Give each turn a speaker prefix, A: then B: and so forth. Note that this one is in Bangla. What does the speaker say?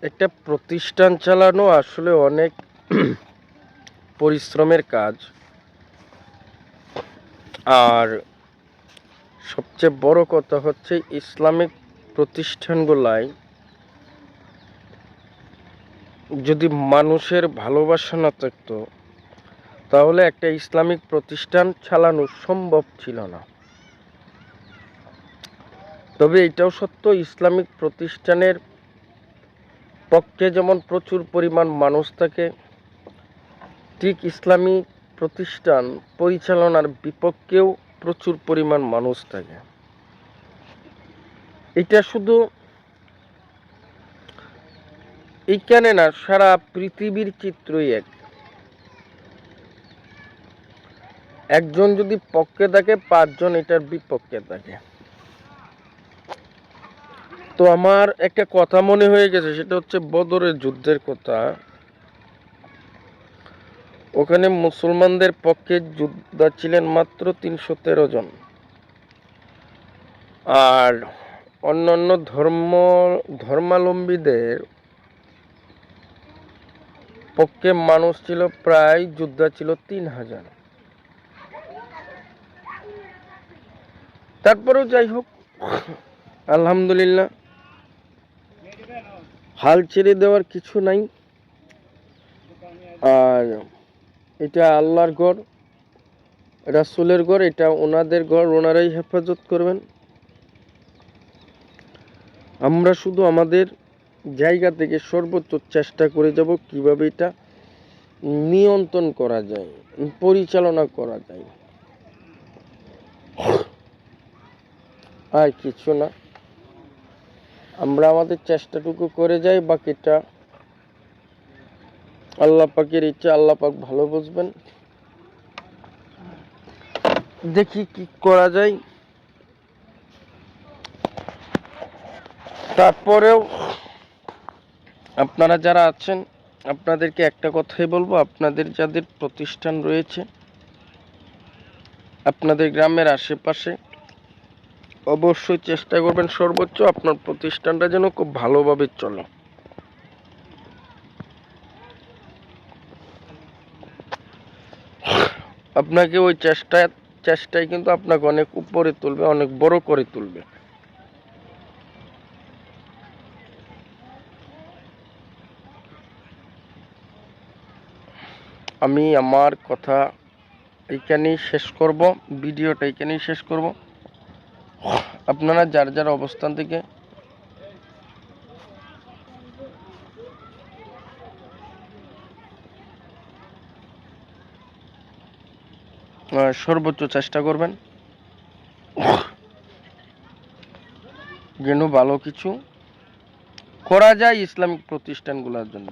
A: একটা প্রতিষ্ঠান চালানো আসলে অনেক পরিশ্রমের কাজ। আর সবচেয়ে বড় কথা হচ্ছে ইসলামিক প্রতিষ্ঠানগুলাই যদি মানুষের ভালোবাসা না থাকতো তাহলে একটা ইসলামিক প্রতিষ্ঠান চালানো সম্ভব ছিল না। তবে এটাও সত্য, ইসলামিক প্রতিষ্ঠানের পক্ষে যেমন প্রচুর পরিমাণ মানুষ থাকে, ঠিক ইসলামী প্রতিষ্ঠান পরিচালনার বিপক্ষেও প্রচুর পরিমাণ মানুষ থাকে। এটা শুধু এইখানে না, সারা পৃথিবীর চিত্রই একজন যদি পক্ষে থাকে 5 জন এটার বিপক্ষে থাকে। তো আমার একটা কথা মনে হয়ে গেছে, সেটা হচ্ছে বদরের যুদ্ধের কথা। ওখানে মুসলমানদের পক্ষে যোদ্ধা ছিলেন মাত্র 313 জন, আর অন্যান্য ধর্মাবলম্বীদের পক্ষে মানুষ ছিল প্রায়, যোদ্ধা ছিল 3000। তারপরেও যাই হোক, আলহামদুলিল্লাহ, হাল ছেড়ে দেওয়ার কিছু নাই। আর এটা আল্লাহর ঘর, রাসূলের ঘর, এটা ওনাদের ঘর, ওনারাই হেফাজত করবেন। আমরা শুধু আমাদের জায়গা থেকে সর্বোচ্চ চেষ্টা করে যাব কিভাবে এটা নিয়ন্ত্রণ করা যায়, পরিচালনা করা যায়, আর কিছু না। আমরা আমাদের চেষ্টাটুকু করে যাই, বাকিটা আল্লাহ পাকের ইচ্ছা, আল্লাহ পাক ভালো বুঝবেন। দেখি কি করা যায়। তারপরেও আপনারা যারা আছেন, আপনাদেরকে একটা কথাই বলবো, আপনাদের যাদের প্রতিষ্ঠান রয়েছে আপনাদের গ্রামের আশেপাশে, অবশ্যই চেষ্টা করবেন সর্বোচ্চ আপনার প্রতিষ্ঠানটা যেন খুব ভালোভাবে চলে। আপনাকে ওই চেষ্টায় কিন্তু আপনাকে অনেক উপরে তুলবে, অনেক বড় করে তুলবে। আমি আমার কথা এইখানেই শেষ করব, ভিডিওটা এইখানেই শেষ করব। আপনারা যার যার অবস্থান থেকে সর্বোচ্চ চেষ্টা করবেন যেন ভালো কিছু করা যায় ইসলামিক প্রতিষ্ঠানগুলোর জন্য।